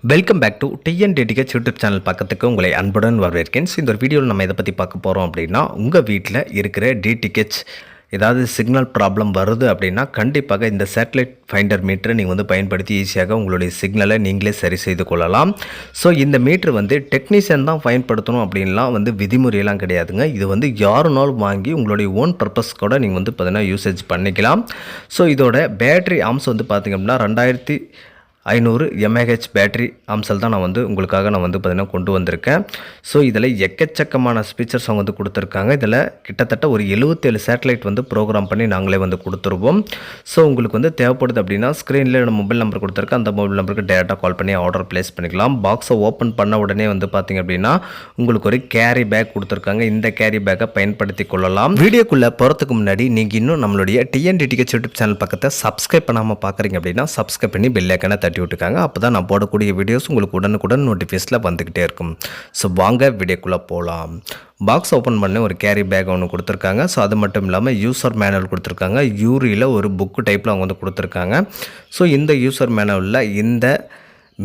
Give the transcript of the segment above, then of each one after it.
Welcome back to TNTDH YouTube channel பக்கத்துக்கு உங்களை அன்புடன் வரவேற்கிறேன். இந்த ஒரு வீடியோவில் நம்ம இதை பற்றி பார்க்க போகிறோம் அப்படின்னா, உங்கள் வீட்டில் இருக்கிற டிடிஹெச் ஏதாவது சிக்னல் ப்ராப்ளம் வருது அப்படின்னா கண்டிப்பாக இந்த சேட்டலைட் ஃபைண்டர் மீட்டரை நீங்கள் பயன்படுத்தி ஈஸியாக உங்களுடைய சிக்னலை நீங்களே சரி செய்து கொள்ளலாம். ஸோ இந்த மீட்ரு டெக்னீஷியன் தான் பயன்படுத்தணும் அப்படின்லாம் விதிமுறையெல்லாம் கிடையாதுங்க. இது யாருனாலும் வாங்கி உங்களுடைய ஓன் பர்பஸ் கூட நீங்கள் பார்த்தீங்கன்னா யூசேஜ் பண்ணிக்கலாம். ஸோ இதோட பேட்டரி ஆம்ஸ் பார்த்திங்க அப்படின்னா 2500 mAh பேட்டரி ஆம்சல் தான் நான் உங்களுக்காக நான் பார்த்தீங்கன்னா கொண்டு வந்திருக்கேன். ஸோ இதில் எக்கச்சக்கமான ஸ்பீச்சர்ஸ் அவங்க கொடுத்துருக்காங்க. இதில் கிட்டத்தட்ட ஒரு 77 சேட்டலைட் ப்ரோக்ராம் பண்ணி நாங்களே கொடுத்துருவோம். ஸோ உங்களுக்கு தேவைப்படுது அப்படின்னா ஸ்க்ரீனில் மொபைல் நம்பர் கொடுத்துருக்கேன். அந்த மொபைல் நம்பருக்கு டேரெக்டாக கால் பண்ணி ஆர்டர் ப்ளேஸ் பண்ணிக்கலாம். பாக்ஸை ஓப்பன் பண்ண உடனே பார்த்திங்க அப்படின்னா உங்களுக்கு ஒரு கேரி பேக் கொடுத்துருக்காங்க. இந்த கேரி பேக்கை பயன்படுத்தி கொள்ளலாம். வீடியோக்குள்ளே போகிறதுக்கு முன்னாடி நீங்கள் இன்னும் நம்மளுடைய டிஎன்டிடிஹெச் யூடியூப் சேனல் பக்கத்தை சப்ஸ்கிரைப் பண்ணாமல் பார்க்குறீங்க அப்படின்னா சப்ஸ்கிரைப் பண்ணி பெல் ஐக்கானை தட்டி விட்டுருக்காங்க. அப்போ தான் நான் போடக்கூடிய வீடியோஸ் உங்களுக்கு உடனுக்குடன் நோட்டிஃபிகேஷனில் வந்துக்கிட்டே இருக்கும். ஸோ வாங்க வீடியோக்குள்ளே போகலாம். பாக்ஸ் ஓப்பன் பண்ணி ஒரு கேரி பேக் ஒன்று கொடுத்துருக்காங்க. ஸோ அது மட்டும் இல்லாமல் யூசர் மேனுவல் கொடுத்துருக்காங்க. யூரியில் ஒரு புக்கு டைப்பில் அவங்க கொடுத்துருக்காங்க. ஸோ இந்த யூசர் மேனுவலில் இந்த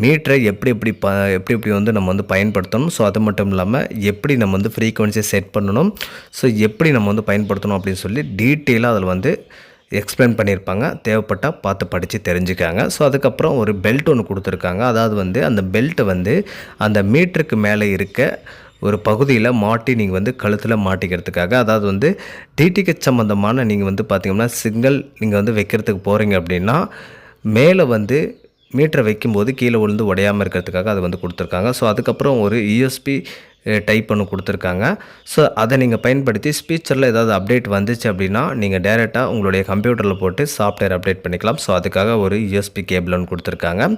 மீட்டரை எப்படி நம்ம பயன்படுத்தணும். ஸோ அது மட்டும் இல்லாமல் எப்படி நம்ம ஃப்ரீக்வன்சியை செட் பண்ணணும், ஸோ எப்படி நம்ம பயன்படுத்தணும் அப்படின்னு சொல்லி டீட்டெயிலாக அதில் எக்ஸ்பிளைன் பண்ணியிருப்பாங்க. தேவைப்பட்டால் பார்த்து படித்து தெரிஞ்சுக்காங்க. ஸோ அதுக்கப்புறம் ஒரு பெல்ட் ஒன்று கொடுத்துருக்காங்க. அதாவது அந்த பெல்ட்டை அந்த மீட்டருக்கு மேலே இருக்க ஒரு பகுதியில் மாட்டி நீங்கள் கழுத்தில் மாட்டிக்கிறதுக்காக, அதாவது டிடிஹெச் சம்மந்தமான நீங்கள் பார்த்திங்கன்னா சிக்னல் நீங்கள் வைக்கிறதுக்கு போகிறீங்க அப்படின்னா மேலே மீட்டரை வைக்கும்போது கீழே விழுந்து உடையாமல் இருக்கிறதுக்காக அது கொடுத்துருக்காங்க. ஸோ அதுக்கப்புறம் ஒரு யூஎஸ்பி டைப் ஒன்று கொடுத்துருக்காங்க. ஸோ அதை நீங்கள் பயன்படுத்தி ஸ்பீச்சரில் ஏதாவது அப்டேட் வந்துச்சு அப்படின்னா நீங்கள் டேரெக்டாக உங்களுடைய கம்ப்யூட்டரில் போட்டு சாஃப்ட்வேர் அப்டேட் பண்ணிக்கலாம். ஸோ அதுக்காக ஒரு யூஎஸ்பி கேபிள் ஒன்று கொடுத்துருக்காங்க.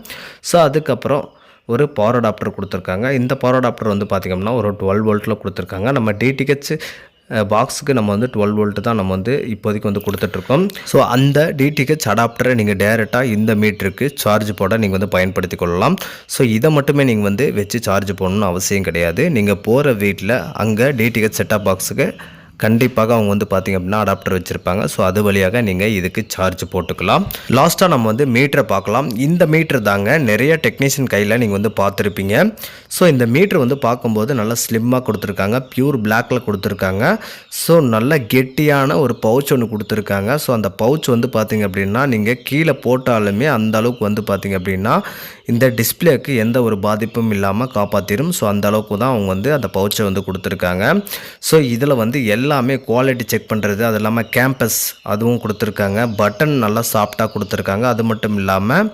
ஸோ அதுக்கப்புறம் ஒரு பவர் அடாப்டர் கொடுத்துருக்காங்க. இந்த பவர் அடாப்டர் பார்த்திங்கன்னா ஒரு 12 வோல்ட்டில் கொடுத்துருக்காங்க. நம்ம டிடிஹெச் பாக்ஸுக்கு நம்ம 12 வோல்ட் தான் நம்ம இப்போதைக்கு கொடுத்துட்ருக்கோம். ஸோ அந்த டிடிஹெச் அடாப்டரை நீங்கள் டேரெக்டாக இந்த மீட்டருக்கு சார்ஜ் போட நீங்கள் பயன்படுத்தி கொள்ளலாம். ஸோ இதை மட்டுமே நீங்கள் வச்சு சார்ஜ் போடணும்னு அவசியம் கிடையாது. நீங்கள் போகிற வீட்டில் அங்கே டிடிஹெச் செட்டாப் பாக்ஸுக்கு கண்டிப்பாக அவங்க பார்த்திங்க அப்படின்னா அடாப்டர் வச்சுருப்பாங்க. ஸோ அது வழியாக நீங்கள் இதுக்கு சார்ஜ் போட்டுக்கலாம். லாஸ்ட்டாக நம்ம மீட்டரை பார்க்கலாம். இந்த மீட்ரு தாங்க நிறைய டெக்னீஷியன் கையில் நீங்கள் பார்த்துருப்பீங்க. ஸோ இந்த மீட்ரு பார்க்கும்போது நல்லா ஸ்லிம்மாக கொடுத்துருக்காங்க. பியூர் பிளாக்கில் கொடுத்துருக்காங்க. ஸோ நல்ல கெட்டியான ஒரு பவுச் ஒன்று கொடுத்துருக்காங்க. ஸோ அந்த பவுச் பார்த்திங்க அப்படின்னா நீங்கள் கீழே போட்டாலுமே அந்த அளவுக்கு பார்த்திங்க அப்படின்னா இந்த டிஸ்பிளேக்கு எந்த ஒரு பாதிப்பும் இல்லாமல் காப்பாற்றிடும். ஸோ அந்த அளவுக்கு தான் அவங்க அந்த பவுச்சை கொடுத்துருக்காங்க. ஸோ இதில் எல்லாமே குவாலிட்டி செக் பண்ணுறது, அது இல்லாமல் கேம்பஸ் அதுவும் கொடுத்துருக்காங்க. பட்டன் நல்லா சாஃப்டாக கொடுத்துருக்காங்க. அது மட்டும் இல்லாமல்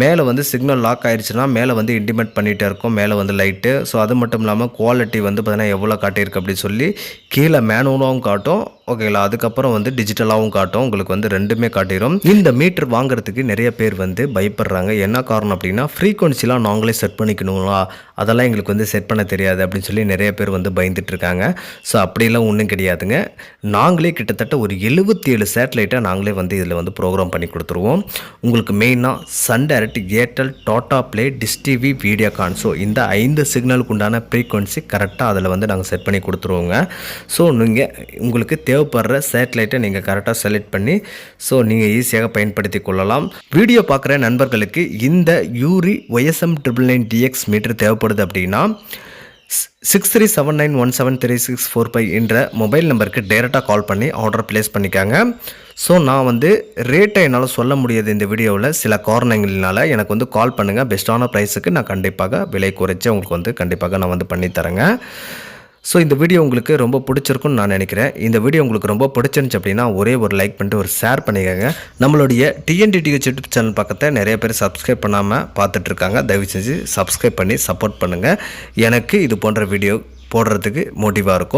மேலே சிக்னல் லாக் ஆகிடுச்சுன்னா மேலே இன்டிமேட் பண்ணிகிட்டே இருக்கும். மேலே லைட்டு. ஸோ அது மட்டும் இல்லாமல் குவாலிட்டி பார்த்தீங்கன்னா எவ்வளோ காட்டியிருக்கு அப்படின்னு சொல்லி கீழே மேனுவலாகவும் காட்டும். ஓகேங்களா. அதுக்கப்புறம் டிஜிட்டலாகவும் காட்டும். உங்களுக்கு ரெண்டுமே காட்டிடும். இந்த மீட்டர் வாங்குறதுக்கு நிறைய பேர் பயப்படுறாங்க. என்ன காரணம் அப்படின்னா ஃப்ரீக்வன்சிலாம் நாங்களே செட் பண்ணிக்கணுங்களா, அதெல்லாம் எங்களுக்கு செட் பண்ண தெரியாது அப்படின்னு சொல்லி நிறைய பேர் பயந்துட்டுருக்காங்க. ஸோ அப்படிலாம் ஒன்றும் கிடையாதுங்க. நாங்களே கிட்டத்தட்ட ஒரு 77 சேட்டலைட்டை நாங்களே இதில் ப்ரோக்ராம் பண்ணி கொடுத்துருவோம். உங்களுக்கு மெயினாக Sun Direct, Airtel, Tata Play, Dish TV, Videocon, so இந்த 5 சிக்னலுக்கு உண்டான ஃப்ரீக்வன்சி கரெக்டாக அதில் நாங்கள் செட் பண்ணி கொடுத்துருவோங்க. ஸோ நீங்கள் உங்களுக்கு தேவைப்படுற சேட்டலைட்டை நீங்கள் கரெக்டாக செலக்ட் பண்ணி ஸோ நீங்கள் ஈஸியாக பயன்படுத்தி கொள்ளலாம். வீடியோ பார்க்குற நண்பர்களுக்கு இந்த யூரி YSM999DX மீட்டர் தேவைப்படுது அப்படின்னா 6379173645 என்ற மொபைல் நம்பருக்கு டேரெக்டாக கால் பண்ணி ஆர்டர் ப்ளேஸ் பண்ணிக்காங்க. ஸோ நான் ரேட்டை என்னால் சொல்ல முடியாது இந்த வீடியோவில் சில காரணங்களினால. எனக்கு கால் பண்ணுங்கள். பெஸ்ட்டான ப்ரைஸுக்கு நான் கண்டிப்பாக விலை குறைச்சி உங்களுக்கு கண்டிப்பாக நான் பண்ணித்தரேங்க. ஸோ இந்த வீடியோ உங்களுக்கு ரொம்ப பிடிச்சிருக்குன்னு நான் நினைக்கிறேன். இந்த வீடியோ உங்களுக்கு ரொம்ப பிடிச்சிருந்துச்சு அப்படின்னா ஒரே ஒரு லைக் பண்ணிட்டு ஒரு ஷேர் பண்ணிக்கோங்க. நம்மளுடைய டிஎன்டிடிஹெச் யூடியூப் சேனல் பக்கத்தை நிறைய பேர் சப்ஸ்கிரைப் பண்ணாமல் பார்த்துட்ருக்காங்க. தயவு செஞ்சு சப்ஸ்கிரைப் பண்ணி சப்போர்ட் பண்ணுங்கள். எனக்கு இது போன்ற வீடியோ போடுறதுக்கு மோட்டிவாக இருக்கும்.